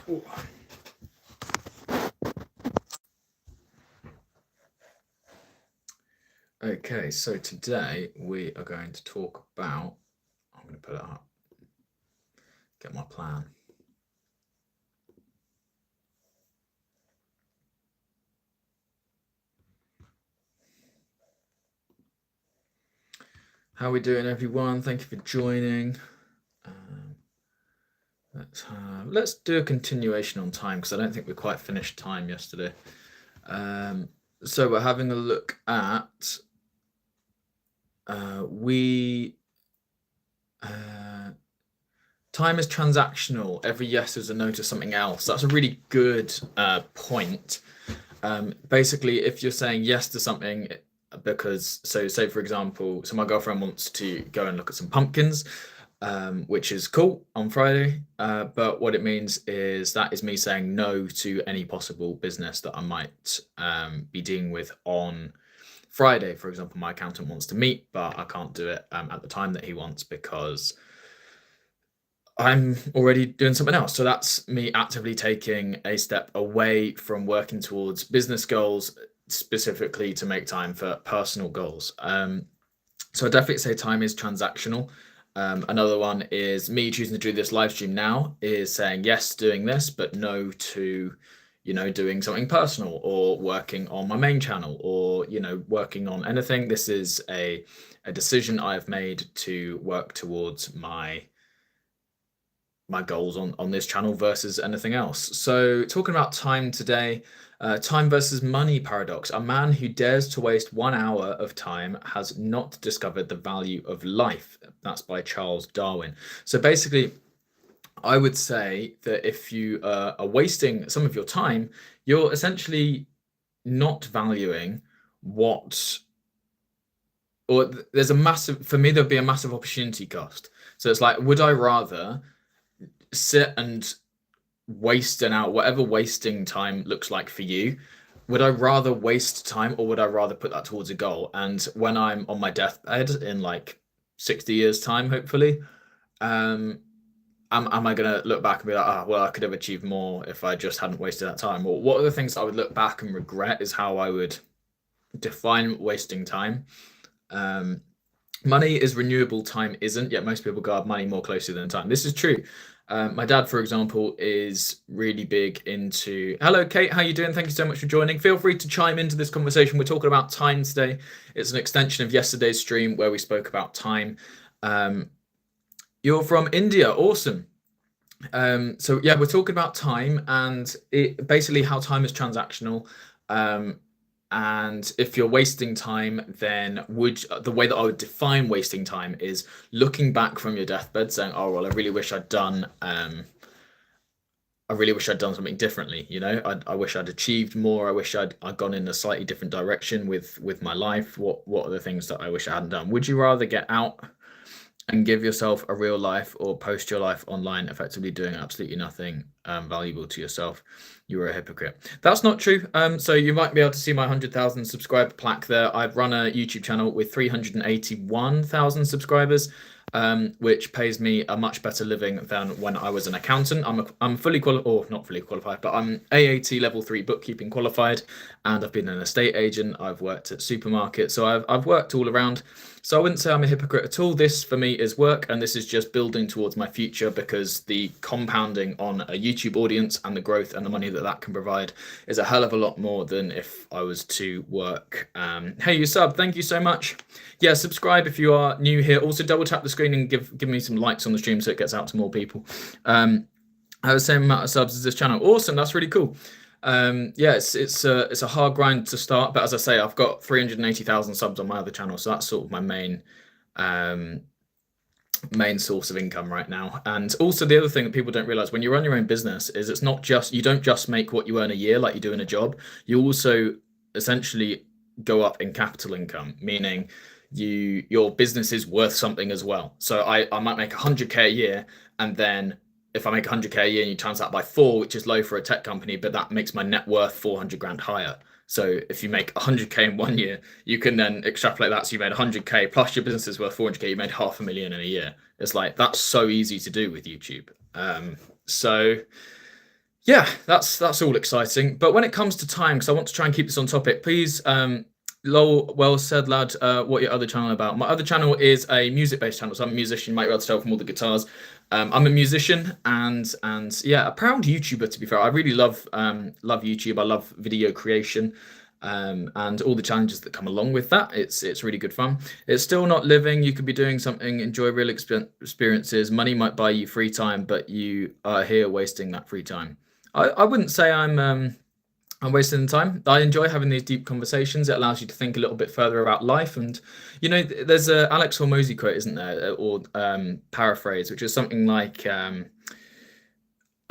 Ooh. Okay, so today we are going to talk about, I'm going to put it up, get my plan. How are we doing, everyone? Thank you for joining. Let's do a continuation on time, because I don't think we quite finished time yesterday. So we're having a look at time is transactional. Every yes is a no to something else. That's a really good point. Basically, if you're saying yes to something because, so say for example, so my girlfriend wants to go and look at some pumpkins, which is cool on Friday. But what it means is that is me saying no to any possible business that I might be dealing with on Friday. For example, my accountant wants to meet, but I can't do it at the time that he wants because I'm already doing something else. So that's me actively taking a step away from working towards business goals, specifically to make time for personal goals. So I definitely say time is transactional. Another one is me choosing to do this live stream now is saying yes, doing this, but no to, doing something personal or working on my main channel or, working on anything. This is a decision I've made to work towards my goals on this channel versus anything else. So talking about time today, time versus money paradox. A man who dares to waste 1 hour of time has not discovered the value of life. That's by Charles Darwin. So basically, I would say that if you are wasting some of your time, you're essentially not valuing there's a massive, for me, there'd be a massive opportunity cost. So it's like, would I rather sit and waste an hour, whatever wasting time looks like for you? Would I rather waste time or would I rather put that towards a goal? And when I'm on my deathbed in like 60 years time, hopefully, am I going to look back and be like, well, I could have achieved more if I just hadn't wasted that time? Or what are the things I would look back and regret is how I would define wasting time. Money is renewable, time isn't, yet most people guard money more closely than time. This is true. My dad, for example, is really big into... Hello, Kate. How you doing? Thank you so much for joining. Feel free to chime into this conversation. We're talking about time today. It's an extension of yesterday's stream where we spoke about time. You're from India. Awesome. So yeah, we're talking about time and basically how time is transactional. And if you're wasting time, then the way that I would define wasting time is looking back from your deathbed saying, oh, well, I really wish I'd done something differently. I wish I'd achieved more. I wish I'd gone in a slightly different direction with my life. What are the things that I wish I hadn't done? Would you rather get out and give yourself a real life or post your life online, effectively doing absolutely nothing valuable to yourself? You were a hypocrite. That's not true. So you might be able to see my 100,000 subscriber plaque there. I've run a YouTube channel with 381,000 subscribers, which pays me a much better living than when I was an accountant. I'm fully qualified, or not fully qualified, but I'm AAT level 3 bookkeeping qualified, and I've been an estate agent. I've worked at supermarkets, so I've worked all around. So I wouldn't say I'm a hypocrite at all. This for me is work, and this is just building towards my future, because the compounding on a YouTube audience and the growth and the money that can provide is a hell of a lot more than if I was to work. Hey, you sub, thank you so much. Yeah, subscribe if you are new here. Also double tap the screen and give me some likes on the stream so it gets out to more people. I have the same amount of subs as this channel. Awesome, that's really cool. Yeah, it's a hard grind to start, but as I say, I've got 380,000 subs on my other channel, so that's sort of my main source of income right now. And also the other thing that people don't realize when you run your own business is it's not just, you don't just make what you earn a year like you do in a job. You also essentially go up in capital income, meaning your business is worth something as well. So I might make 100k a year, and then if I make 100k a year and you times that by 4, which is low for a tech company, but that makes my net worth 400 grand higher. So if you make 100k in 1 year, you can then extrapolate that. So you made 100k plus your business is worth 400k. You made 500,000 in a year. It's like, that's so easy to do with YouTube. So Yeah, that's all exciting. But when it comes to time, because I want to try and keep this on topic, please, lol, well said, lad. What your other channel about? My other channel is a music-based channel. So I'm a musician. You might be able to tell from all the guitars. I'm a musician and yeah, a proud YouTuber. To be fair, I really love YouTube. I love video creation. And all the challenges that come along with that. It's really good fun. It's still not living. You could be doing something, enjoy real experiences. Money might buy you free time, but you are here wasting that free time. I wouldn't say I'm wasting the time. I enjoy having these deep conversations. It allows you to think a little bit further about life. And there's a Alex Hormozy quote, isn't there, or paraphrase, which is something like,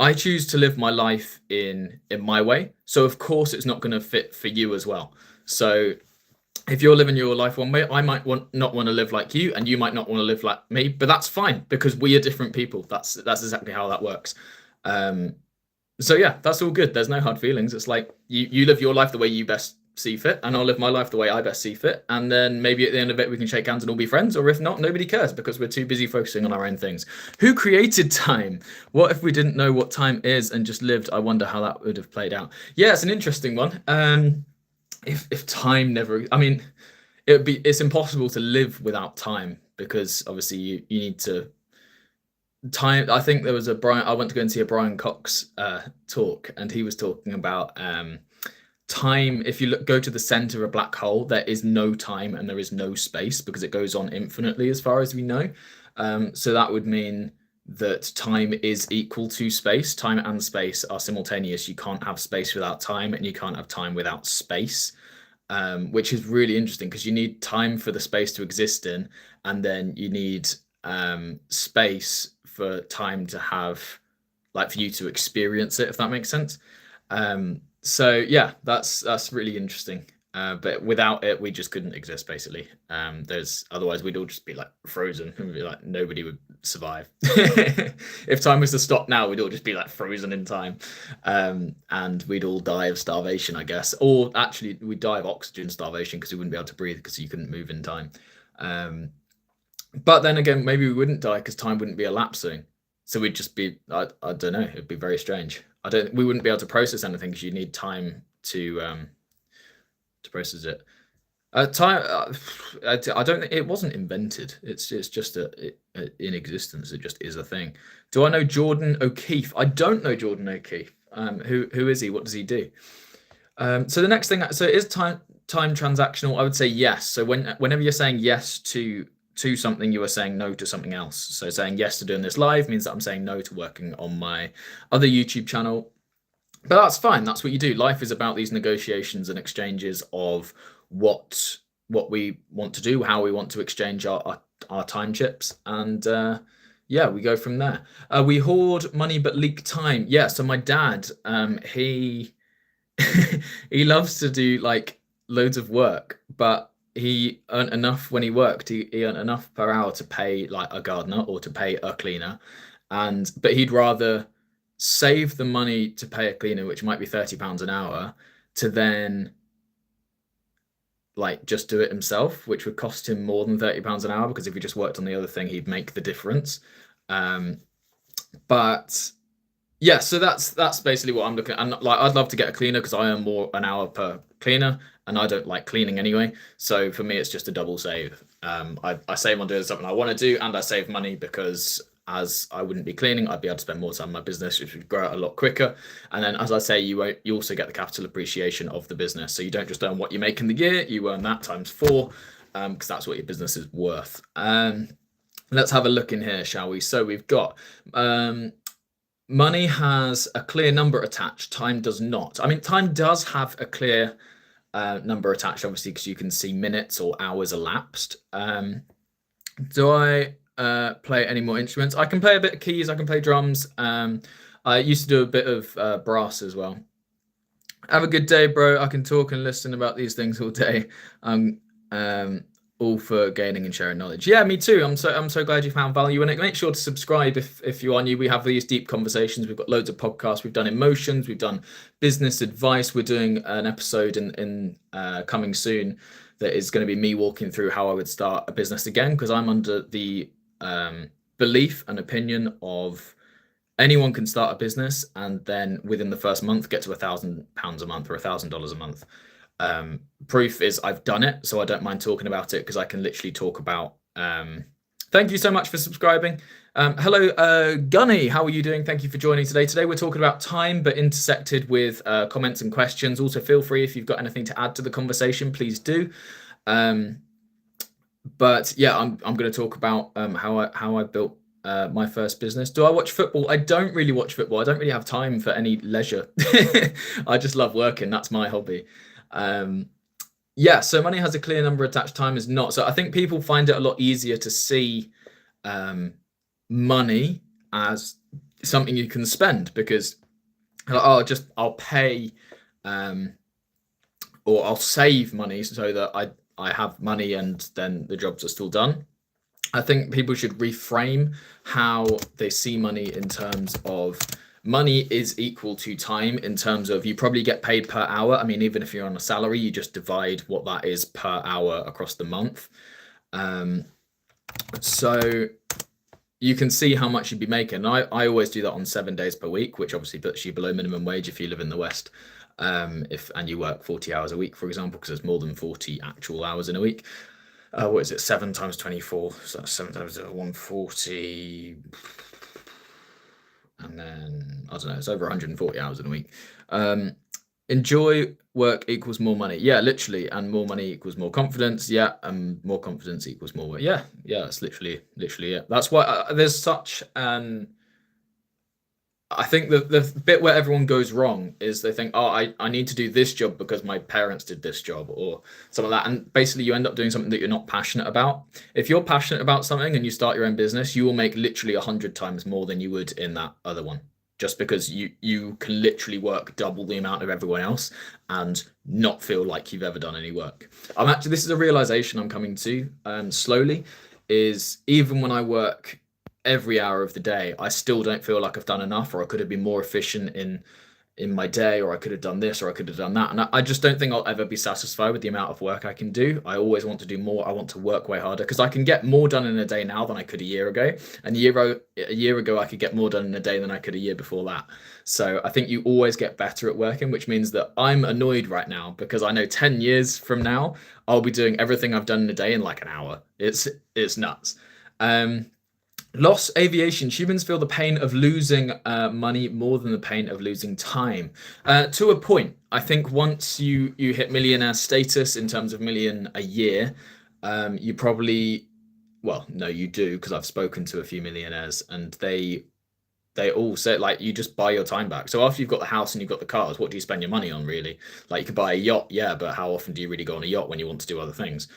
"I choose to live my life in my way. So of course it's not going to fit for you as well. So if you're living your life one way, I might not want to live like you, and you might not want to live like me. But that's fine because we are different people. That's exactly how that works." So yeah, that's all good. There's no hard feelings. It's like you live your life the way you best see fit, and I'll live my life the way I best see fit. And then maybe at the end of it, we can shake hands and all be friends, or if not, nobody cares because we're too busy focusing on our own things. Who created time? What if we didn't know what time is and just lived? I wonder how that would have played out. Yeah, it's an interesting one. If time never, I mean, it's impossible to live without time because obviously you need to time. I think there was I went to go and see a Brian Cox talk, and he was talking about time. If you go to the center of a black hole, there is no time and there is no space because it goes on infinitely as far as we know. So that would mean that time is equal to space. Time and space are simultaneous. You can't have space without time, and you can't have time without space. Which is really interesting because you need time for the space to exist in, and then you need space for time to have, like, for you to experience it, if that makes sense. So yeah, that's really interesting. But without it, we just couldn't exist, basically. Otherwise we'd all just be like frozen, and we'd be like nobody would survive. If time was to stop now, we'd all just be like frozen in time, and we'd all die of starvation, I guess. Or actually, we'd die of oxygen starvation because we wouldn't be able to breathe because you couldn't move in time. But then again, maybe we wouldn't die because time wouldn't be elapsing. So we'd just be, I don't know, it'd be very strange. We wouldn't be able to process anything because you need time to process it. Time, I don't think it wasn't invented. It's just in existence. It just is a thing. Do I know Jordan O'Keefe? I don't know Jordan O'Keefe. Who is he? What does he do? So the next thing, so is time transactional? I would say yes. So whenever you're saying yes to something, you are saying no to something else. So saying yes to doing this live means that I'm saying no to working on my other YouTube channel. But that's fine. That's what you do. Life is about these negotiations and exchanges of what we want to do, how we want to exchange our time chips, and yeah, we go from there. We hoard money but leak time. Yeah. So my dad, he he loves to do like loads of work, but he earned enough when he worked. He earned enough per hour to pay like a gardener or to pay a cleaner, but he'd rather save the money to pay a cleaner, which might be £30 an hour, to then like just do it himself, which would cost him more than £30 an hour, because if he just worked on the other thing, he'd make the difference. But yeah, so that's basically what I'm looking at. And like, I'd love to get a cleaner because I earn more an hour per cleaner, and I don't like cleaning anyway. So for me, it's just a double save. I save on doing something I want to do, and I save money because as I wouldn't be cleaning, I'd be able to spend more time on my business, which would grow out a lot quicker. And then, as I say, you also get the capital appreciation of the business. So you don't just earn what you make in the year, you earn that times 4, because that's what your business is worth. Let's have a look in here, shall we? So we've got money has a clear number attached. Time does not. I mean, time does have a clear number attached, obviously, because you can see minutes or hours elapsed. Do I play any more instruments? I can play a bit of keys. I can play drums. I used to do a bit of brass as well. Have a good day, bro. I can talk and listen about these things all day. All for gaining and sharing knowledge. Yeah, me too. I'm so glad you found value in it. Make sure to subscribe if you are new. We have these deep conversations. We've got loads of podcasts. We've done emotions. We've done business advice. We're doing an episode in coming soon that is going to be me walking through how I would start a business again, because I'm under the belief and opinion of Anyone can start a business and then within the first month get to £1,000 a month or $1,000 a month. Proof is I've done it, so I don't mind talking about it because I can literally talk about. Thank you so much for subscribing. Hello, Gunny. How are you doing? Thank you for joining today. Today we're talking about time, but intersected with comments and questions. Also, feel free if you've got anything to add to the conversation, please do. But yeah, I'm going to talk about how I built my first business. Do I watch football? I don't really watch football. I don't really have time for any leisure. I just love working. That's my hobby. Yeah, so money has a clear number attached, time is not. So I think people find it a lot easier to see money as something you can spend because I'll pay or I'll save money so that I have money and then the jobs are still done. I think people should reframe how they see money in terms of money is equal to time, in terms of you probably get paid per hour. I mean, even if you're on a salary, you just divide what that is per hour across the month. So you can see how much you'd be making. I always do that on 7 days per week, which obviously puts you below minimum wage if you live in the West. And you work 40 hours a week, for example, because there's more than 40 actual hours in a week. What is it? 7 times 24. So that's 7 times 140. And then, I don't know, it's over 140 hours in a week. Enjoy work equals more money. Yeah, literally. And more money equals more confidence. Yeah. And more confidence equals more work. Yeah. Yeah. That's literally it. That's why there's such an, I think the bit where everyone goes wrong is they think, oh, I need to do this job because my parents did this job or something like that. And basically you end up doing something that you're not passionate about. If you're passionate about something and you start your own business, you will make literally 100 times more than you would in that other one. Just because you can literally work double the amount of everyone else and not feel like you've ever done any work. This is a realization I'm coming to slowly, is even when I work every hour of the day, I still don't feel like I've done enough, or I could have been more efficient in my day, or I could have done this, or I could have done that. And I just don't think I'll ever be satisfied with the amount of work I can do. I always want to do more. I want to work way harder because I can get more done in a day now than I could a year ago. And a year ago, I could get more done in a day than I could a year before that. So I think you always get better at working, which means that I'm annoyed right now because I know 10 years from now, I'll be doing everything I've done in a day in like an hour. It's nuts. Loss aviation. Humans feel the pain of losing money more than the pain of losing time. To a point. I think once you hit millionaire status in terms of million a year, you probably, well, no, you do, because I've spoken to a few millionaires and they all say like you just buy your time back. So after you've got the house and you've got the cars, what do you spend your money on really? Like you could buy a yacht, yeah, but how often do you really go on a yacht when you want to do other things?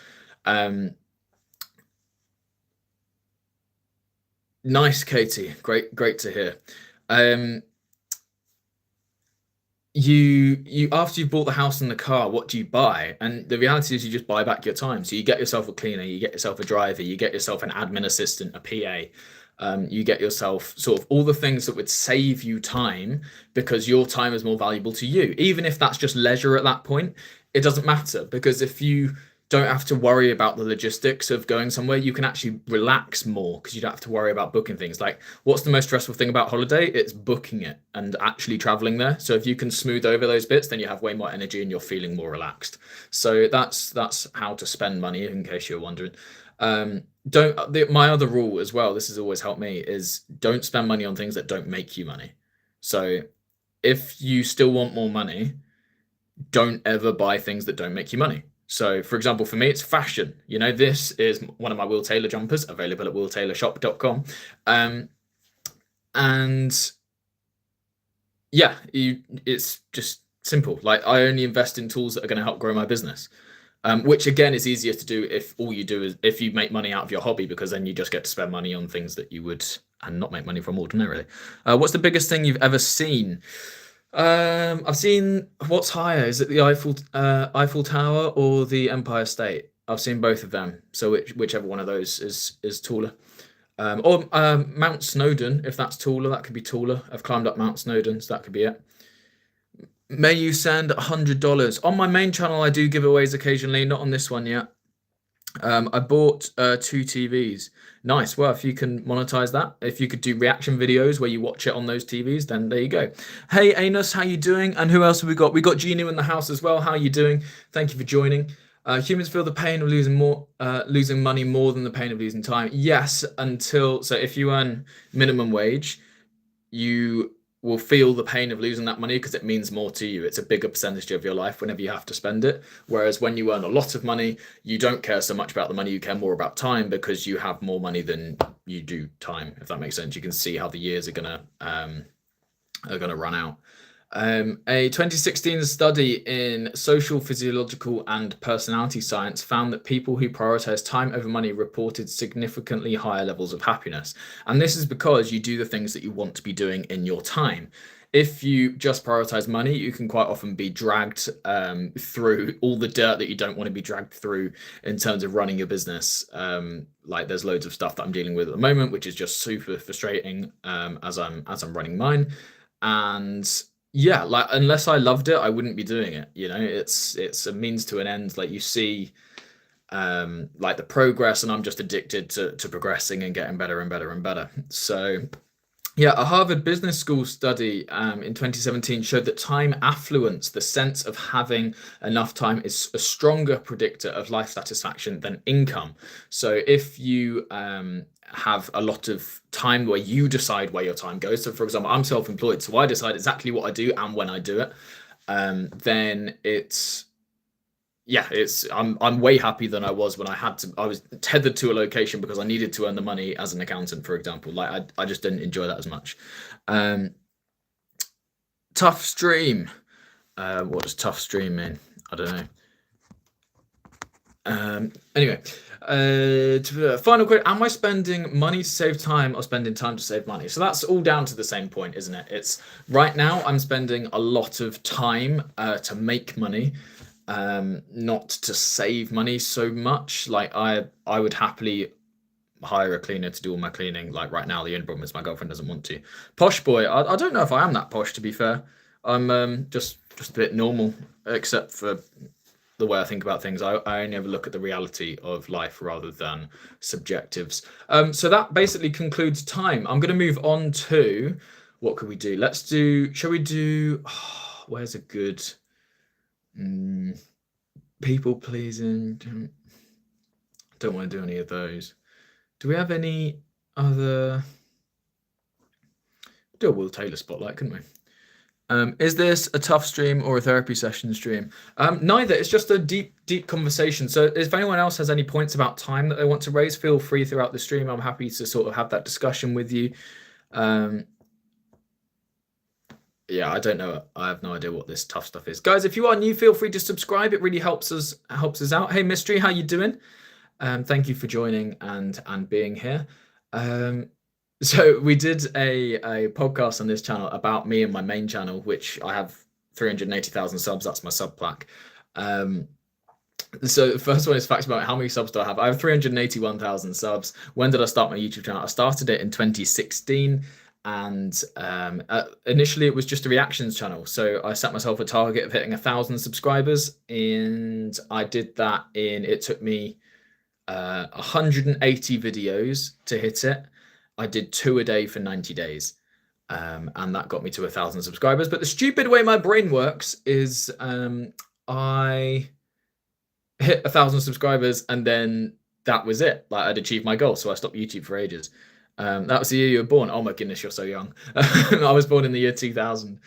Nice, Katie. Great to hear. You after you've bought the house and the car, what do you buy? And the reality is you just buy back your time. So you get yourself a cleaner, you get yourself a driver, you get yourself an admin assistant, a PA. You get yourself sort of all the things that would save you time because your time is more valuable to you. Even if that's just leisure at that point, it doesn't matter because if you don't have to worry about the logistics of going somewhere, you can actually relax more because you don't have to worry about booking things. Like, what's the most stressful thing about holiday? It's booking it and actually traveling there. So if you can smooth over those bits, then you have way more energy and you're feeling more relaxed. So that's how to spend money, in case you're wondering. My other rule as well, this has always helped me, is don't spend money on things that don't make you money. So if you still want more money, don't ever buy things that don't make you money. So, for example, for me, it's fashion. You know, this is one of my Will Taylor jumpers, available at willtaylorshop.com. And yeah, it's just simple. Like, I only invest in tools that are going to help grow my business, which again is easier to do if all you do is if you make money out of your hobby, because then you just get to spend money on things that you would and not make money from ordinarily. What's the biggest thing you've ever seen? I've seen, what's higher? Is it the Eiffel Tower or the Empire State? I've seen both of them. So whichever one of those is taller. Or Mount Snowdon, if that's taller, that could be taller. I've climbed up Mount Snowdon, so that could be it. May you send $100 on my main channel. I do giveaways occasionally, not on this one yet. I bought 2 TVs. Nice. Well, if you can monetize that, if you could do reaction videos where you watch it on those TVs, then there you go. Hey, Anus, how you doing? And who else have we got? We got Gino in the house as well. How you doing? Thank you for joining. Humans feel the pain of losing money more than the pain of losing time. Yes, so if you earn minimum wage, you will feel the pain of losing that money because it means more to you. It's a bigger percentage of your life whenever you have to spend it. Whereas when you earn a lot of money, you don't care so much about the money, you care more about time because you have more money than you do time, if that makes sense. You can see how the years are gonna run out. A 2016 study in social, physiological, and personality science found that people who prioritize time over money reported significantly higher levels of happiness. And this is because you do the things that you want to be doing in your time. If you just prioritize money, you can quite often be dragged through all the dirt that you don't want to be dragged through in terms of running your business. Like there's loads of stuff that I'm dealing with at the moment, which is just super frustrating as I'm running mine. And yeah, like unless I loved it, I wouldn't be doing it. It's a means to an end. Like you see like the progress, and I'm just addicted to progressing and getting better and better and better. So yeah, a Harvard Business School study in 2017 showed that time affluence, the sense of having enough time, is a stronger predictor of life satisfaction than income. So if you have a lot of time where you decide where your time goes, so for example, I'm self-employed, so I decide exactly what I do and when I do it, then I'm way happier than I was when I was tethered to a location because I needed to earn the money as an accountant, for example. Like I just didn't enjoy that as much. Tough stream. What does tough stream mean? I don't know. Anyway, final question. Am I spending money to save time or spending time to save money? So that's all down to the same point, isn't it? It's right now I'm spending a lot of time to make money. Not to save money so much. Like I would happily hire a cleaner to do all my cleaning. Like right now, the only problem is my girlfriend doesn't want to. Posh boy, I don't know if I am that posh, to be fair. I'm just a bit normal, except for the way I think about things. I only ever look at the reality of life rather than subjectives. So that basically concludes time. I'm going to move on to what could we do? Shall we do? Where's a good? People pleasing. Don't want to do any of those. Do we have any other? Do a Will Taylor spotlight, couldn't we? Is this a tough stream or a therapy session stream? Neither. It's just a deep conversation. So if anyone else has any points about time that they want to raise, feel free throughout the stream. I'm happy to sort of have that discussion with you. Yeah, I don't know. I have no idea what this tough stuff is. Guys, if you are new, feel free to subscribe. It really helps us out. Hey, Mystery, how you doing? Thank you for joining and being here. So we did a podcast on this channel about me and my main channel, which I have 380,000 subs. That's my sub plaque. So the first one is facts about how many subs do I have? I have 381,000 subs. When did I start my YouTube channel? I started it in 2016. And initially it was just a reactions channel, so I set myself a target of hitting 1,000 subscribers, and I did that it took me 180 videos to hit it. I did 2 a day for 90 days, and that got me to 1,000 subscribers. But the stupid way my brain works is I hit 1,000 subscribers and then that was it. Like I'd achieved my goal, so I stopped YouTube for ages. That was the year you were born. Oh my goodness, you're so young. I was born in the year 2000.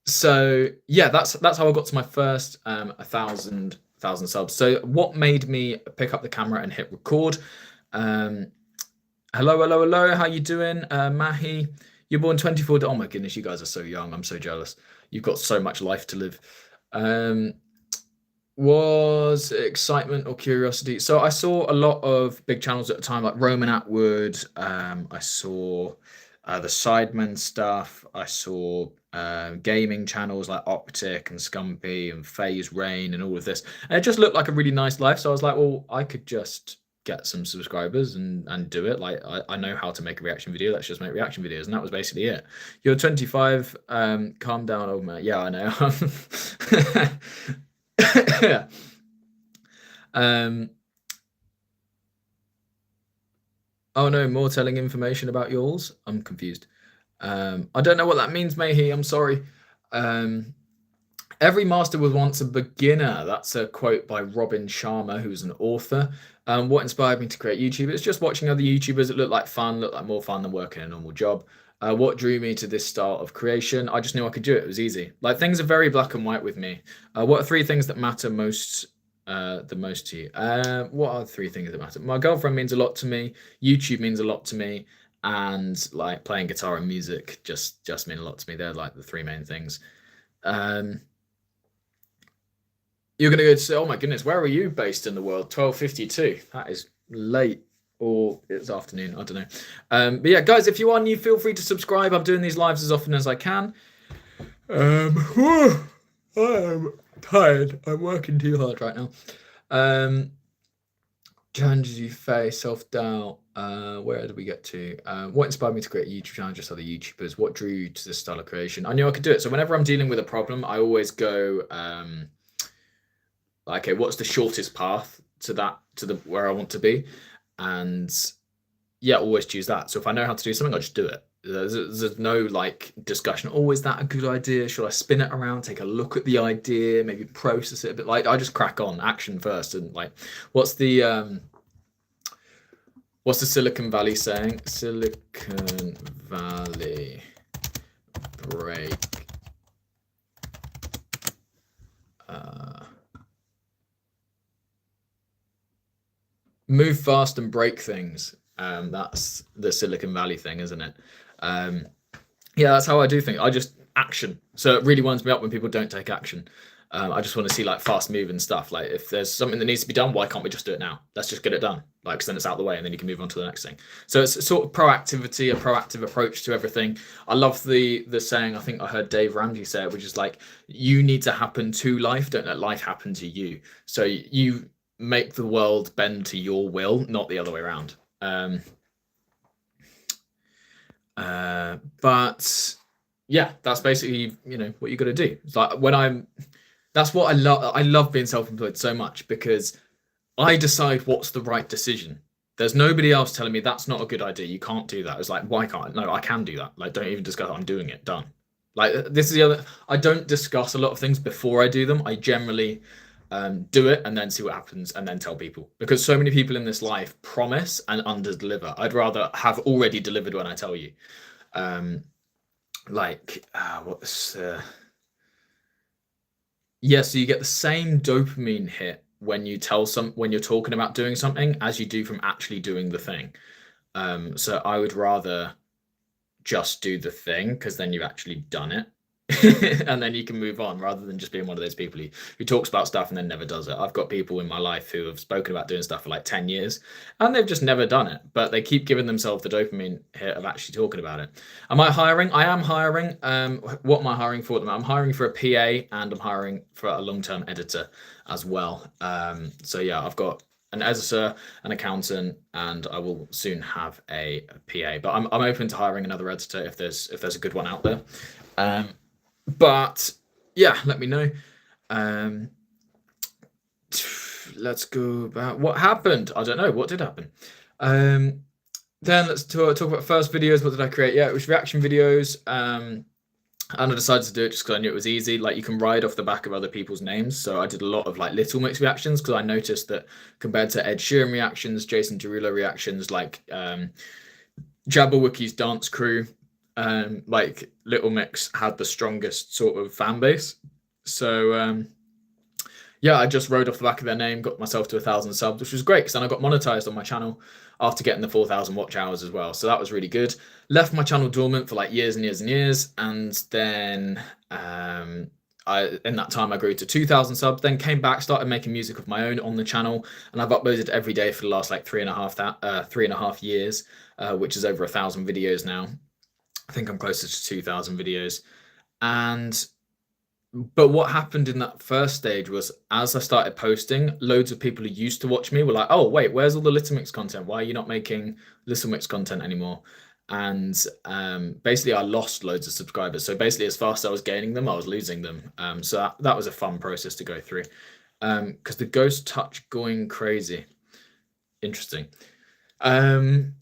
So yeah, that's how I got to my first 1,000 subs. So what made me pick up the camera and hit record? Hello, how you doing? Mahi, you're born 24. Oh my goodness, you guys are so young. I'm so jealous. You've got so much life to live. Was excitement or curiosity? So I saw a lot of big channels at the time, like Roman Atwood. I saw the Sidemen stuff. I saw gaming channels like Optic and Scumpy and FaZe Rain and all of this. And it just looked like a really nice life. So I was like, well, I could just get some subscribers and do it. Like I know how to make a reaction video. Let's just make reaction videos. And that was basically it. You're 25. Calm down, old man. Yeah, I know. Yeah. Um, oh no, more telling information about yours. I'm confused. I don't know what that means, Mayhe. I'm sorry. Um, Every master was once a beginner. That's a quote by Robin Sharma, who's an author. What inspired me to create YouTube? It's just watching other YouTubers that look like fun, look like more fun than working a normal job. What drew me to this style of creation? I just knew I could do it. It was easy. Like things are very black and white with me. What are three things that matter most? The most to you? What are three things that matter? My girlfriend means a lot to me. YouTube means a lot to me, and like playing guitar and music just mean a lot to me. They're like the three main things. Um, You're going to go to say, oh my goodness, where are you based in the world? 12:52. That is late, or it's afternoon. I don't know. But yeah, guys, if you are new, feel free to subscribe. I'm doing these lives as often as I can. I am tired. I'm working too hard right now. Challenges you face, self-doubt. Where did we get to? What inspired me to create a YouTube channel? Just other YouTubers. What drew you to this style of creation? I knew I could do it. So whenever I'm dealing with a problem, I always go, like, okay, what's the shortest path to the where I want to be? And yeah, always choose that. So if I know how to do something, I'll just do it. There's no like discussion. Oh, is that a good idea? Should I spin it around, take a look at the idea, maybe process it a bit? Like I just crack on, action first. And like, what's the Silicon Valley saying? Silicon Valley break. Move fast and break things. That's the Silicon Valley thing, isn't it? Yeah, that's how I do things. I just action. So it really winds me up when people don't take action. I just want to see like fast moving stuff. Like if there's something that needs to be done, why can't we just do it now? Let's just get it done. Like, 'cause then it's out of the way and then you can move on to the next thing. So it's sort of proactivity, a proactive approach to everything. I love the saying, I think I heard Dave Ramsey say it, which is like, you need to happen to life. Don't let life happen to you. So you make the world bend to your will, not the other way around. But yeah, that's basically, what you got to do. It's like that's what I love. I love being self-employed so much because I decide what's the right decision. There's nobody else telling me that's not a good idea. You can't do that. It's like, why can't I? No, I can do that. Like, don't even discuss it. I'm doing it. Done. Like, this is the other. I don't discuss a lot of things before I do them. I generally do it and then see what happens and then tell people, because so many people in this life promise and under deliver. I'd rather have already delivered when I tell you. Yeah, so you get the same dopamine hit when you're talking about doing something as you do from actually doing the thing. So I would rather just do the thing, because then you've actually done it. And then you can move on, rather than just being one of those people who talks about stuff and then never does it. I've got people in my life who have spoken about doing stuff for like 10 years and they've just never done it, but they keep giving themselves the dopamine hit of actually talking about it. Am I hiring? I am hiring. What am I hiring for at the moment? I'm hiring for a PA and I'm hiring for a long-term editor as well. So yeah, I've got an editor, an accountant, and I will soon have a PA, but I'm open to hiring another editor if there's a good one out there. But yeah, let me know. Let's go about what happened. I don't know. What did happen? Then let's talk about first videos. What did I create? Yeah, it was reaction videos. And I decided to do it just because I knew it was easy. Like, you can ride off the back of other people's names. So I did a lot of like Little Mix reactions, because I noticed that compared to Ed Sheeran reactions, Jason Derulo reactions, like Jabberwocky's dance crew, like Little Mix had the strongest sort of fan base. So yeah, I just rode off the back of their name, got myself to 1,000 subs, which was great, because then I got monetized on my channel after getting the 4,000 watch hours as well. So that was really good. Left my channel dormant for like years and years and years, and then in that time I grew to 2,000 subs, then came back, started making music of my own on the channel, and I've uploaded every day for the last like 3.5 years, which is over 1,000 videos now. I think I'm closer to 2,000 videos. But what happened in that first stage was, as I started posting, loads of people who used to watch me were like, oh, wait, where's all the Little Mix content? Why are you not making Little Mix content anymore? And basically I lost loads of subscribers. So basically, as fast as I was gaining them, I was losing them. So that was a fun process to go through. Because the ghost touch going crazy. Interesting. Um,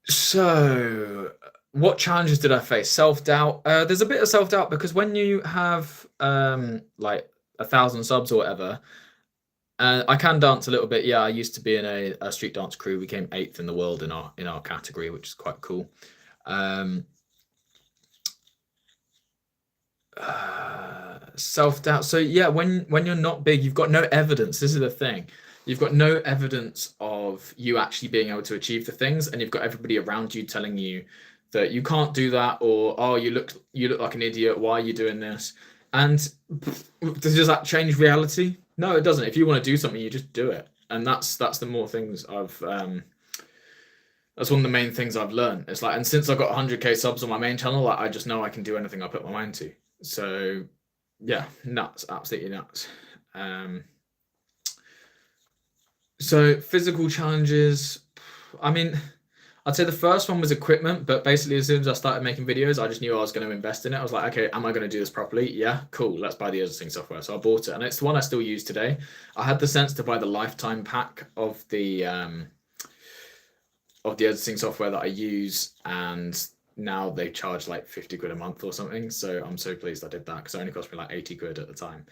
so what challenges did I face? Self-doubt. There's a bit of self-doubt because when you have like 1,000 subs or whatever, I can dance a little bit. Yeah, I used to be in a street dance crew. We came 8th in the world in our category, which is quite cool. Self-doubt. So yeah, when you're not big, you've got no evidence. This is the thing. You've got no evidence of you actually being able to achieve the things, and you've got everybody around you telling you that you can't do that, or oh, you look like an idiot. Why are you doing this? And does that change reality? No, it doesn't. If you want to do something, you just do it. And that's the more things that's one of the main things I've learned. It's like, and since I've got 100k subs on my main channel, like, I just know I can do anything I put my mind to. So yeah, nuts, absolutely nuts. So physical challenges, I mean, I'd say the first one was equipment, but basically as soon as I started making videos, I just knew I was going to invest in it. I was like, okay, am I going to do this properly? Yeah, cool. Let's buy the editing software. So I bought it, and it's the one I still use today. I had the sense to buy the lifetime pack of the editing software that I use, and now they charge like 50 quid a month or something. So I'm so pleased I did that because it only cost me like 80 quid at the time.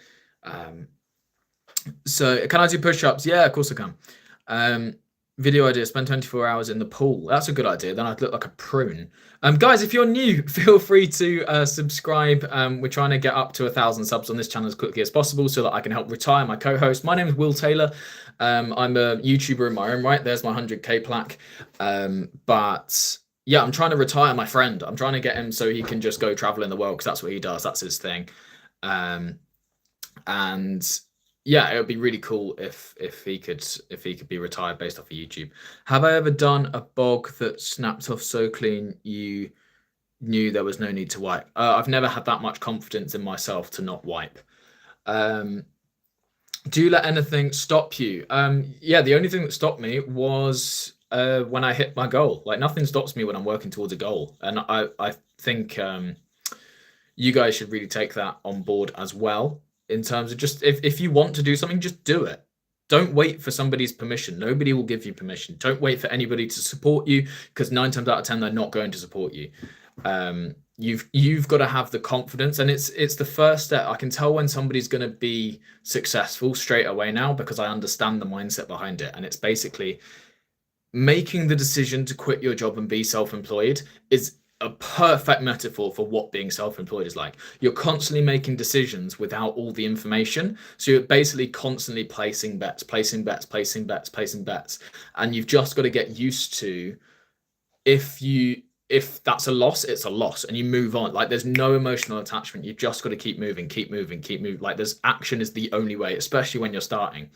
So can I do push-ups? Yeah, of course I can. Video idea, spend 24 hours in the pool. That's a good idea. Then I'd look like a prune. Guys, if you're new, feel free to subscribe. We're trying to get up to 1,000 subs on this channel as quickly as possible so that I can help retire my co-host. My name is Will Taylor. I'm a YouTuber in my own right. There's my 100k plaque. But yeah, I'm trying to retire my friend. I'm trying to get him so he can just go travel in the world because that's what he does. That's his thing. And yeah, it would be really cool if he could be retired based off of YouTube. Have I ever done a bog that snapped off so clean you knew there was no need to wipe? I've never had that much confidence in myself to not wipe. Do you let anything stop you? Yeah, the only thing that stopped me was when I hit my goal. Like, nothing stops me when I'm working towards a goal, and I think you guys should really take that on board as well. In terms of just if you want to do something, just do it. Don't wait for somebody's permission. Nobody will give you permission. Don't wait for anybody to support you, because 9 times out of 10 they're not going to support you. You've got to have the confidence, and it's the first step. I can tell when somebody's going to be successful straight away now because I understand the mindset behind it, and it's basically making the decision to quit your job and be self-employed is a perfect metaphor for what being self-employed is like. You're constantly making decisions without all the information. So you're basically constantly placing bets, placing bets, placing bets, placing bets. And you've just got to get used to, if that's a loss, it's a loss, and you move on. Like, there's no emotional attachment. You've just got to keep moving, keep moving, keep moving. Like, there's action is the only way, especially when you're starting.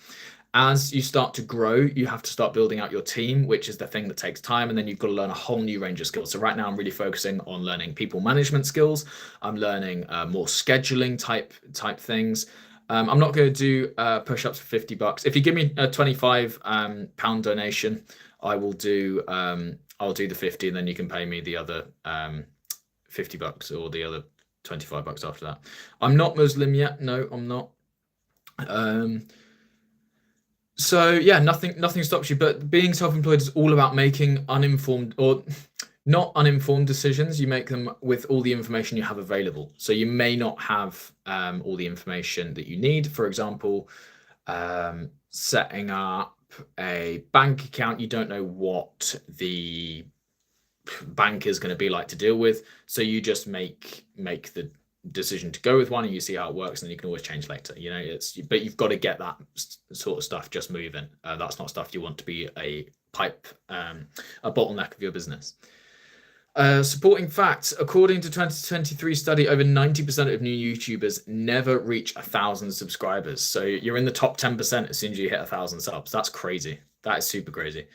As you start to grow, you have to start building out your team, which is the thing that takes time. And then you've got to learn a whole new range of skills. So right now I'm really focusing on learning people management skills. I'm learning more scheduling type things. I'm not going to do push-ups for $50. If you give me a 25 pound donation, I'll do the 50, and then you can pay me the other $50 or the other $25 after that. I'm not Muslim yet. No, I'm not. So yeah, nothing stops you, but being self-employed is all about making uninformed or not uninformed decisions. You make them with all the information you have available. So you may not have all the information that you need. For example, setting up a bank account, you don't know what the bank is going to be like to deal with. So you just make the decision to go with one, and you see how it works, and you can always change later. You know, but you've got to get that sort of stuff just moving. That's not stuff you want to be a bottleneck of your business. Supporting facts: according to 2023 study, over 90% of new YouTubers never reach 1,000 subscribers. So you're in the top 10% as soon as you hit 1,000 subs. That's crazy. That is super crazy.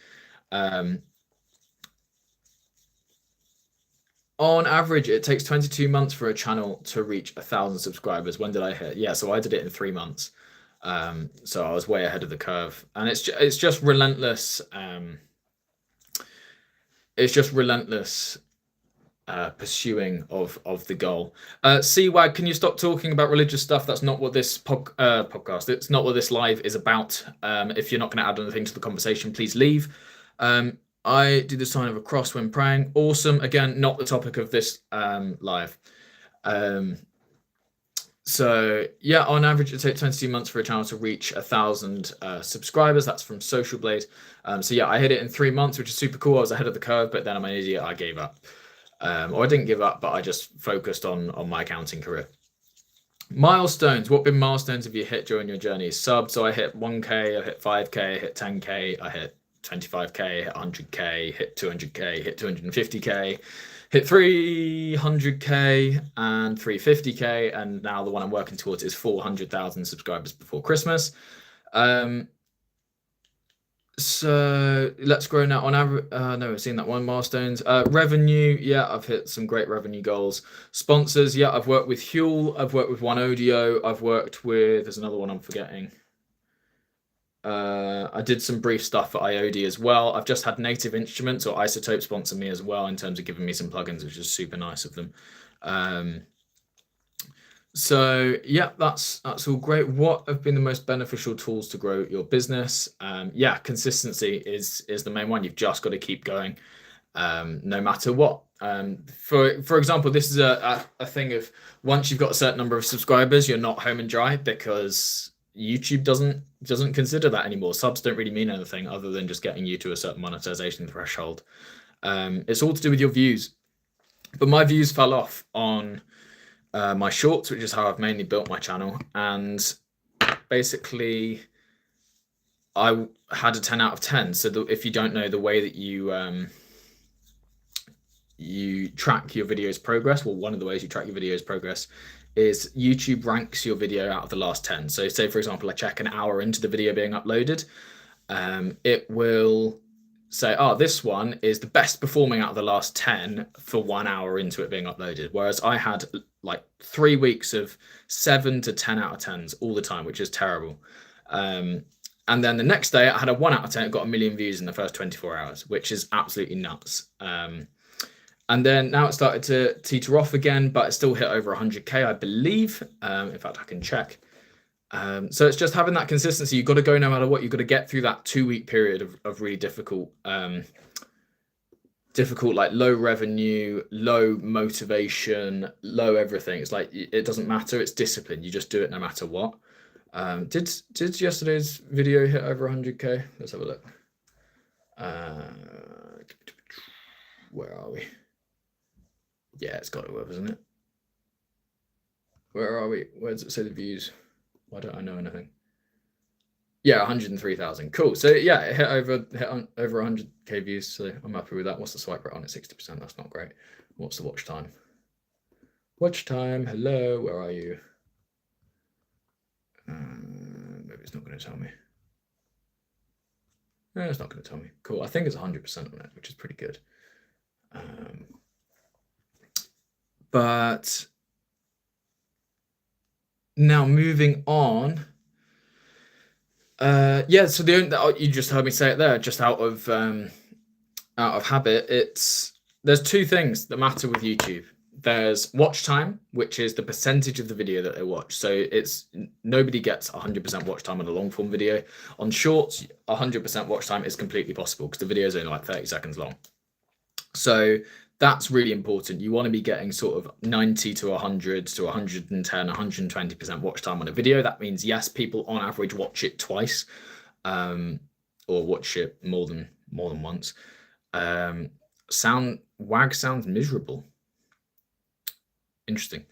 On average, it takes 22 months for a channel to reach 1,000 subscribers. When did I hit? Yeah, so I did it in 3 months. So I was way ahead of the curve, and it's just relentless. It's just relentless pursuing of the goal. CWAG, can you stop talking about religious stuff? That's not what this podcast. It's not what this live is about. If you're not going to add anything to the conversation, please leave. I do the sign of a cross when praying. Awesome. Again, not the topic of this live. So yeah, on average, it takes 22 months for a channel to reach 1,000 subscribers. That's from Social Blade. So yeah, I hit it in 3 months, which is super cool. I was ahead of the curve, but then I'm an idiot. I gave up. Or I didn't give up, but I just focused on my accounting career. Milestones. What big milestones have you hit during your journey? Sub. So I hit 1K, I hit 5K, I hit 10K, I hit 25K, hit 100K, hit 200K, hit 250K, hit 300K and 350K. And now the one I'm working towards is 400,000 subscribers before Christmas. So let's grow now on average. No, we've seen that one. Milestones. Revenue. Yeah, I've hit some great revenue goals. Sponsors. Yeah, I've worked with Huel. I've worked with One Audio. I've worked with, there's another one I'm forgetting. I did some brief stuff for IOD as well. I've just had Native Instruments or Isotope sponsor me as well in terms of giving me some plugins, which is super nice of them. So yeah, that's all great. What have been the most beneficial tools to grow your business? Yeah, consistency is the main one. You've just got to keep going, no matter what. For example, this is a thing of once you've got a certain number of subscribers, you're not home and dry because YouTube doesn't consider that anymore. Subs don't really mean anything other than just getting you to a certain monetization threshold. It's all to do with your views, but my views fell off on my shorts, which is how I've mainly built my channel, and basically I had a 10 out of 10. So if you don't know, the way that you track your video's progress, well, one of the ways you track your video's progress is YouTube ranks your video out of the last 10. So say, for example, I check an hour into the video being uploaded, it will say, oh, this one is the best performing out of the last 10 for 1 hour into it being uploaded. Whereas I had like 3 weeks of 7 to 10 out of 10s all the time, which is terrible. And then the next day I had a 1 out of 10, it got 1 million views in the first 24 hours, which is absolutely nuts. And then now it started to teeter off again, but it still hit over 100K, I believe. In fact, I can check. So it's just having that consistency. You've got to go no matter what. You've got to get through that 2-week period of really difficult, like low revenue, low motivation, low everything. It's like, it doesn't matter. It's discipline. You just do it no matter what. Did yesterday's video hit over 100K? Let's have a look. Where are we? Yeah, it's got to have, isn't it? Where are we? Where does it say the views? Why don't I know anything? Yeah, 103,000. Cool. So yeah, it hit over 100K views. So I'm happy with that. What's the swipe rate on it? 60%. That's not great. What's the watch time? Watch time. Hello. Where are you? Maybe it's not going to tell me. No, it's not going to tell me. Cool. I think it's 100% on it, which is pretty good. But now moving on. Yeah, so you just heard me say it there, just out of habit. There's 2 things that matter with YouTube. There's watch time, which is the percentage of the video that they watch. So it's nobody gets 100% watch time on a long form video. On shorts, 100% watch time is completely possible because the video is only like 30 seconds long. So that's really important. You want to be getting sort of 90 to 100 to 110, 120% watch time on a video. That means, yes, people on average watch it twice, or watch it more than once. WAG sounds miserable. Interesting.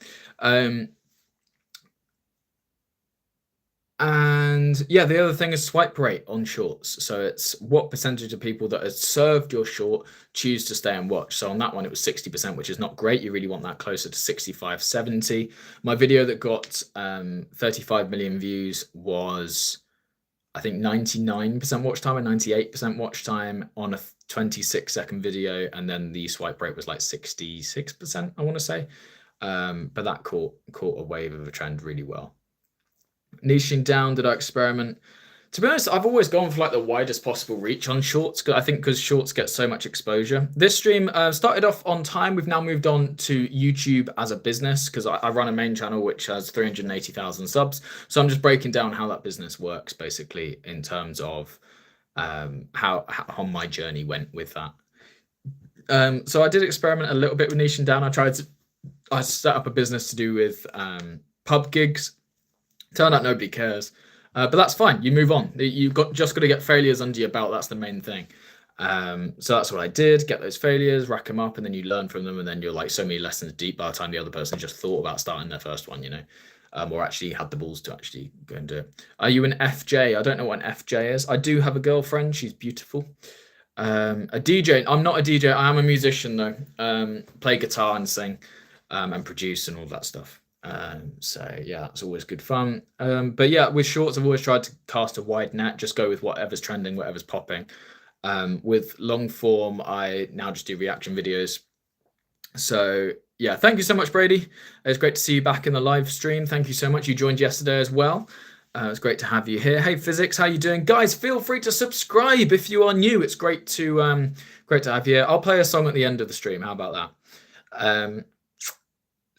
And yeah, the other thing is swipe rate on shorts. So it's what percentage of people that have served your short choose to stay and watch. So on that one, it was 60%, which is not great. You really want that closer to 65, 70. My video that got 35 million views was, I think, 99% watch time and 98% watch time on a 26-second video. And then the swipe rate was like 66%, I want to say. But that caught a wave of a trend really well. Niching down, did I experiment? To be honest, I've always gone for like the widest possible reach on shorts. I think because shorts get so much exposure. This stream started off on time. We've now moved on to YouTube as a business because I run a main channel which has 380,000 subs. So I'm just breaking down how that business works, basically, in terms of how my journey went with that. So I did experiment a little bit with niching down. I set up a business to do with pub gigs. Turned out nobody cares. But that's fine. You move on. You've just got to get failures under your belt. That's the main thing. So that's what I did. Get those failures, rack them up, and then you learn from them. And then you're like so many lessons deep by the time the other person just thought about starting their first one, or actually had the balls to actually go and do it. Are you an FJ? I don't know what an FJ is. I do have a girlfriend. She's beautiful. A DJ. I'm not a DJ. I am a musician though. Play guitar and sing, and produce and all that stuff. So yeah, that's always good fun. But yeah, with shorts, I've always tried to cast a wide net, just go with whatever's trending, whatever's popping. With long form, I now just do reaction videos. So yeah, thank you so much, Brady. It's great to see you back in the live stream. Thank you so much. You joined yesterday as well. It's great to have you here. Hey, Physics, how you doing? Guys, feel free to subscribe if you are new. It's great to have you here. I'll play a song at the end of the stream. How about that?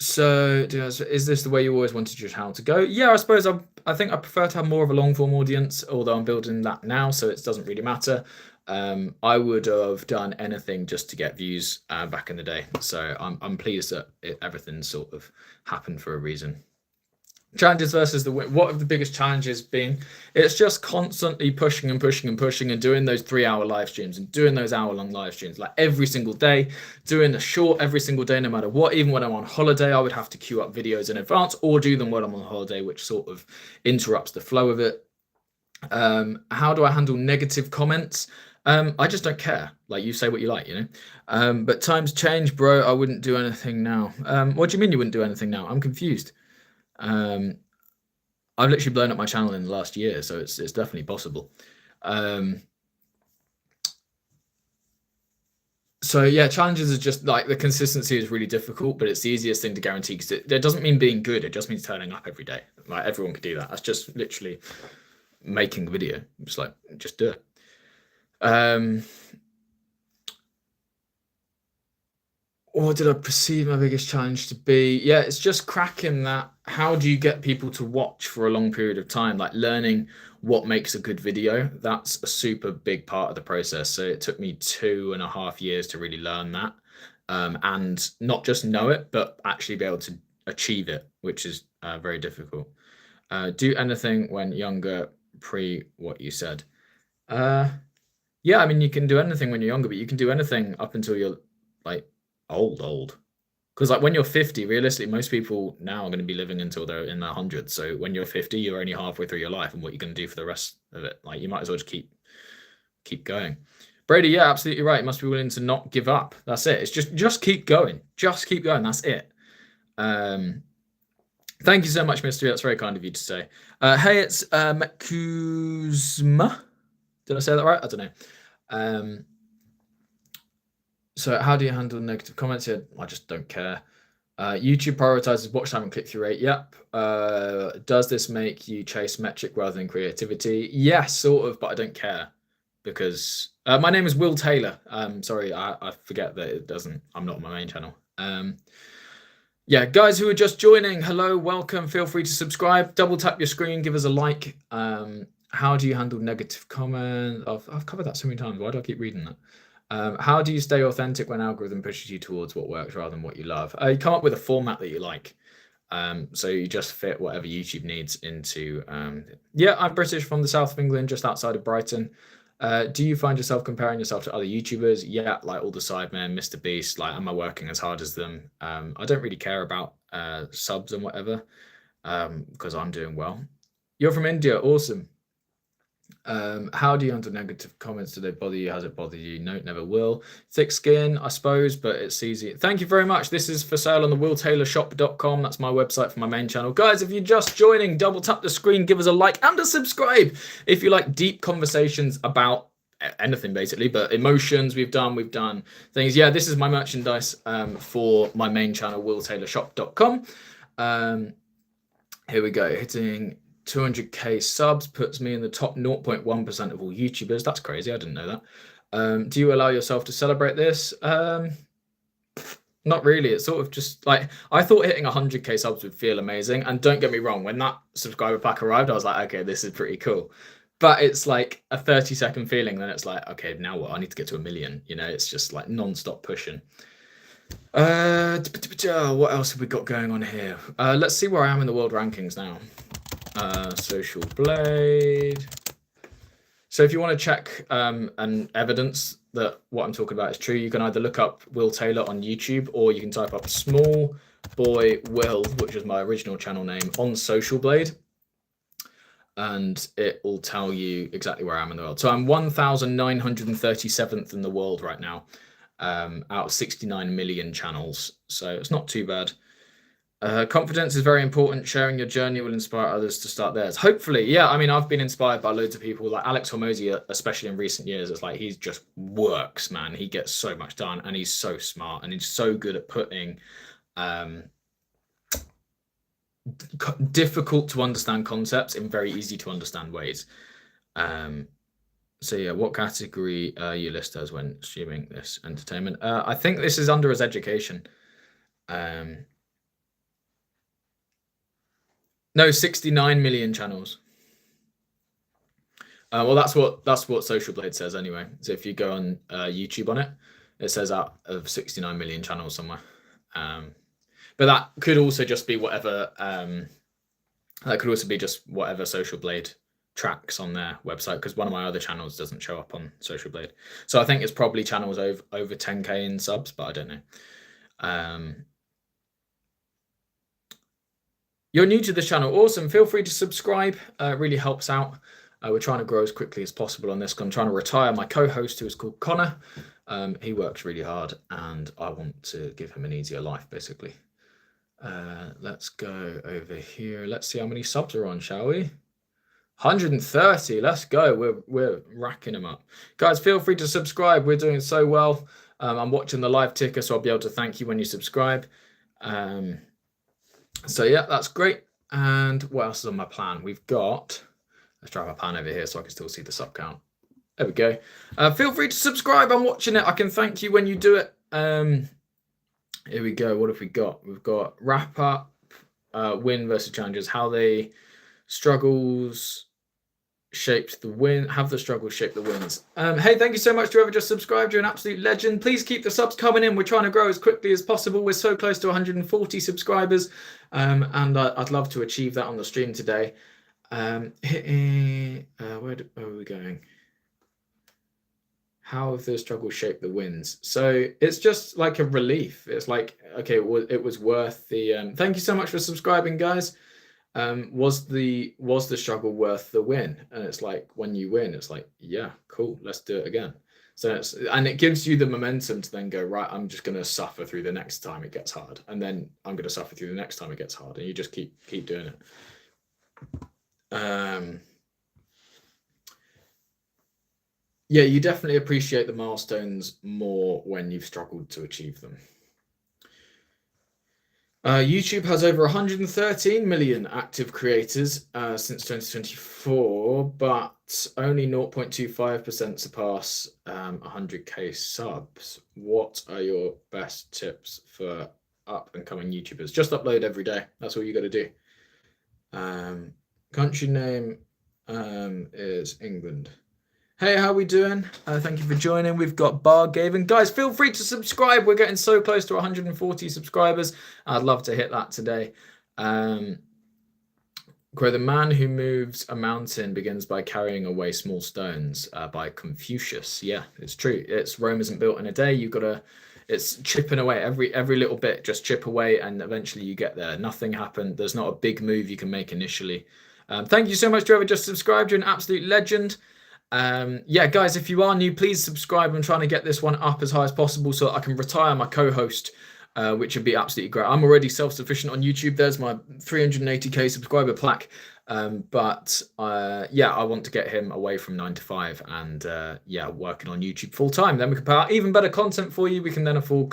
So, is this the way you always wanted your channel to go? Yeah, I suppose I think I prefer to have more of a long form audience, although I'm building that now, so it doesn't really matter. I would have done anything just to get views back in the day. So I'm pleased that everything sort of happened for a reason. Challenges versus what have the biggest challenges been? It's just constantly pushing and doing those 3-hour live streams and doing those hour-long live streams like every single day, doing a short every single day, no matter what. Even when I'm on holiday, I would have to queue up videos in advance or do them while I'm on holiday, which sort of interrupts the flow of it. How do I handle negative comments? I just don't care. Like, you say what you like, but times change, bro. I wouldn't do anything now. What do you mean you wouldn't do anything now? I'm confused. I've literally blown up my channel in the last year, so it's definitely possible. So yeah, challenges are just like the consistency is really difficult, but it's the easiest thing to guarantee because it doesn't mean being good. It just means turning up every day. Like, everyone could do that. That's just literally making a video. Just do it. What did I perceive my biggest challenge to be? Yeah, it's just cracking that. How do you get people to watch for a long period of time? Like, learning what makes a good video. That's a super big part of the process. So it took me 2.5 years to really learn that. And not just know it, but actually be able to achieve it, which is very difficult. Do anything when younger, pre what you said. Yeah, I mean, you can do anything when you're younger, but you can do anything up until you're like old. Because like when you're 50, realistically, most people now are going to be living until they're in their hundreds. So when you're 50, you're only halfway through your life, and what you're going to do for the rest of it, like, you might as well just keep going. Brady, yeah, absolutely right. You must be willing to not give up. That's it. It's just keep going. Just keep going. That's it. Thank you so much, Mystery. That's very kind of you to say. Hey, it's Kuzma. Did I say that right? I don't know. So how do you handle negative comments here? I just don't care. YouTube prioritizes watch time and click-through rate. Yep. Does this make you chase metric rather than creativity? Yes, sort of, but I don't care because my name is Will Taylor. Sorry, I forget that it doesn't. I'm not on my main channel. Yeah, guys who are just joining, hello, welcome. Feel free to subscribe. Double tap your screen, give us a like. How do you handle negative comments? I've covered that so many times. Why do I keep reading that? How do you stay authentic when algorithm pushes you towards what works rather than what you love? You come up with a format that you like. So you just fit whatever YouTube needs into. Yeah, I'm British, from the south of England, just outside of Brighton. Do you find yourself comparing yourself to other YouTubers? Yeah, like all the Sidemen, Mr. Beast. Like, am I working as hard as them? I don't really care about subs and whatever because I'm doing well. You're from India, awesome. How do you handle negative comments? Do they bother you? Has it bothered you? No, it never will. Thick skin, I suppose, but it's easy. Thank you very much. This is for sale on the willtaylorshop.com. That's my website for my main channel. Guys, if you're just joining, double tap the screen, give us a like and a subscribe if you like deep conversations about anything, basically, but emotions. We've done things. Yeah, this is my merchandise for my main channel, willtaylorshop.com. Here we go, hitting 200k subs puts me in the top 0.1% of all YouTubers. That's crazy. I didn't know that. Do you allow yourself to celebrate this? Not really. It's sort of just like, I thought hitting 100k subs would feel amazing. And don't get me wrong, when that subscriber pack arrived, I was like, okay, this is pretty cool. But it's like a 30-second feeling. Then it's like, okay, now what? I need to get to 1 million. You know, it's just like non-stop pushing. What else have we got going on here? Let's see where I am in the world rankings now. Social Blade. So if you want to check and evidence that what I'm talking about is true, you can either look up Will Taylor on YouTube, or you can type up Small Boy Will, which is my original channel name, on Social Blade, and it will tell you exactly where I am in the world. So I'm 1,937th in the world right now, out of 69 million channels. So it's not too bad. Confidence is very important. Sharing your journey will inspire others to start theirs. Hopefully, yeah. I mean, I've been inspired by loads of people, like Alex Hormozy, especially in recent years. It's like he just works, man. He gets so much done, and he's so smart, and he's so good at putting difficult to understand concepts in very easy to understand ways. So yeah, what category you list as when streaming this entertainment? I think this is under as education. No, 69 million channels. Well, that's what Social Blade says anyway. So if you go on YouTube on it, it says out of 69 million channels somewhere. But that could also just be whatever. That could also be just whatever Social Blade tracks on their website, because one of my other channels doesn't show up on Social Blade. So I think it's probably channels over 10k in subs, but I don't know. You're new to this channel. Awesome. Feel free to subscribe. It really helps out. We're trying to grow as quickly as possible on this. I'm trying to retire my co-host, who is called Connor. He works really hard, and I want to give him an easier life, basically. Let's go over here. Let's see how many subs are on, shall we? 130. Let's go. We're racking them up. Guys, feel free to subscribe. We're doing so well. I'm watching the live ticker, so I'll be able to thank you when you subscribe. So yeah, that's great. And what else is on my plan? We've got, let's drive my pan over here so I can still see the sub count. There we go. Feel free to subscribe. I'm watching it. I can thank you when you do it. Here we go. What have we got? We've got wrap up, win versus challenges, how they struggles shaped the win, have the struggles shaped the wins. Hey, thank you so much to whoever just subscribed. You're an absolute legend. Please keep the subs coming in. We're trying to grow as quickly as possible. We're so close to 140 subscribers, and I'd love to achieve that on the stream today. Where are we going? How have the struggles shaped the wins? So it's just like a relief. It's like, okay, it was worth the thank you so much for subscribing, guys. Was the struggle worth the win? And it's like, when you win, it's like, yeah, cool, let's do it again. So and it gives you the momentum to then go, right, I'm just going to suffer through the next time it gets hard, and then I'm going to suffer through the next time it gets hard, and you just keep doing it. Yeah, you definitely appreciate the milestones more when you've struggled to achieve them. YouTube has over 113 million active creators since 2024, but only 0.25% surpass 100k subs. What are your best tips for up and coming YouTubers? Just upload every day. That's all you got to do. Country name is England. Hey, how we doing? Thank you for joining. We've got Bargaven. Guys, feel free to subscribe. We're getting so close to 140 subscribers. I'd love to hit that today. The man who moves a mountain begins by carrying away small stones, by Confucius. Yeah, it's true. Rome isn't built in a day. It's chipping away every little bit. Just chip away, and eventually you get there. Nothing happened. There's not a big move you can make initially. Thank you so much to whoever just subscribed. You're an absolute legend. Yeah, guys, if you are new, please subscribe. I'm trying to get this one up as high as possible so that I can retire my co-host, which would be absolutely great. I'm already self-sufficient on YouTube. There's my 380k subscriber plaque. But yeah, I want to get him away from 9 to 5 and yeah, working on YouTube full time. Then we can put out even better content for you. We can then afford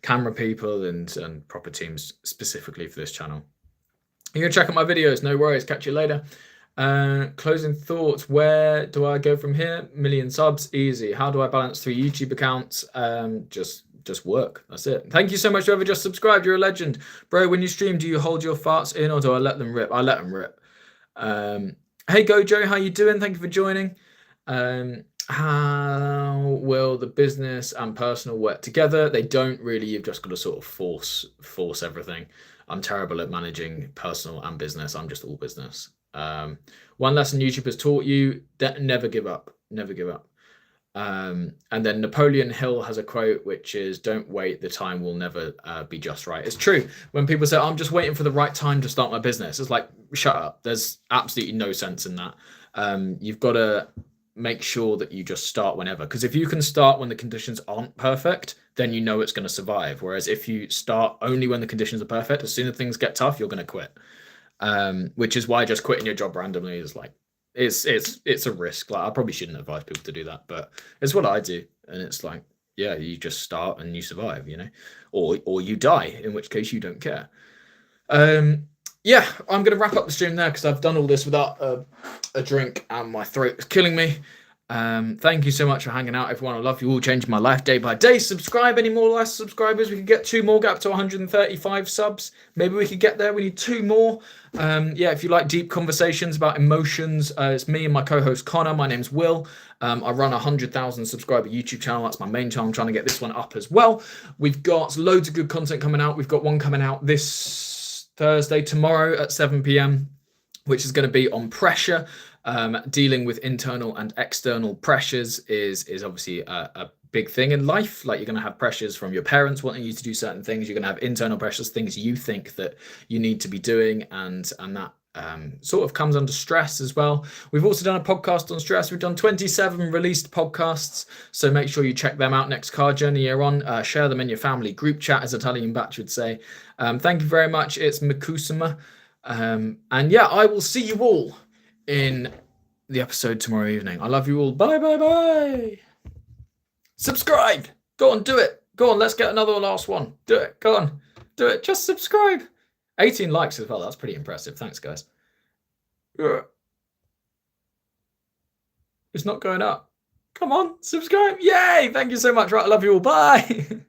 camera people and proper teams specifically for this channel. You're gonna check out my videos. No worries. Catch you later. Closing thoughts. Where do I go from here? Million subs, easy. How do I balance 3 YouTube accounts? Just work. That's it. Thank you so much, whoever just subscribed. You're a legend, bro. When you stream, do you hold your farts in or do I let them rip? I let them rip. Hey Gojo, how you doing? Thank you for joining. How will the business and personal work together? They don't really. You've just got to sort of force everything. I'm terrible at managing personal and business. I'm just all business. One lesson YouTube has taught you: that never give up. Never give up. And then Napoleon Hill has a quote which is, "Don't wait. The time will never be just right." It's true. When people say, "I'm just waiting for the right time to start my business," it's like, shut up. There's absolutely no sense in that. You've got to make sure that you just start whenever, because if you can start when the conditions aren't perfect, then you know it's going to survive. Whereas if you start only when the conditions are perfect, as soon as things get tough, you're going to quit. Which is why just quitting your job randomly is like, it's a risk. Like, I probably shouldn't advise people to do that, but it's what I do. And it's like, yeah, you just start and you survive, you know, or you die, in which case you don't care. Yeah, I'm going to wrap up the stream there because I've done all this without a drink and my throat is killing me. Thank you so much for hanging out, everyone. I love you all. Changing my life day by day. Subscribe. Any more less subscribers? We could get 2 more. Get up to 135 subs. Maybe we could get there. We need 2 more. Yeah, if you like deep conversations about emotions, it's me and my co-host Connor. My name's Will. I run a 100,000 subscriber YouTube channel. That's my main channel. I'm trying to get this one up as well. We've got loads of good content coming out. We've got one coming out this Thursday, tomorrow at 7 p.m, which is going to be on pressure. Dealing with internal and external pressures is obviously a big thing in life. Like, you're going to have pressures from your parents wanting you to do certain things. You're going to have internal pressures, things you think that you need to be doing, and that sort of comes under stress as well. We've also done a podcast on stress. We've done 27 released podcasts, so make sure you check them out. Next Car Journey you're on. Share them in your family group chat, as Italian Batch would say. Thank you very much. It's Mikusuma. And yeah, I will see you all in the episode tomorrow evening. I love you all. Bye, bye, bye. Subscribe. Go on, do it. Go on, let's get another last one. Do it. Go on. Do it. Just subscribe. 18 likes as well. That's pretty impressive. Thanks, guys. It's not going up. Come on, subscribe. Yay. Thank you so much. Right, I love you all. Bye.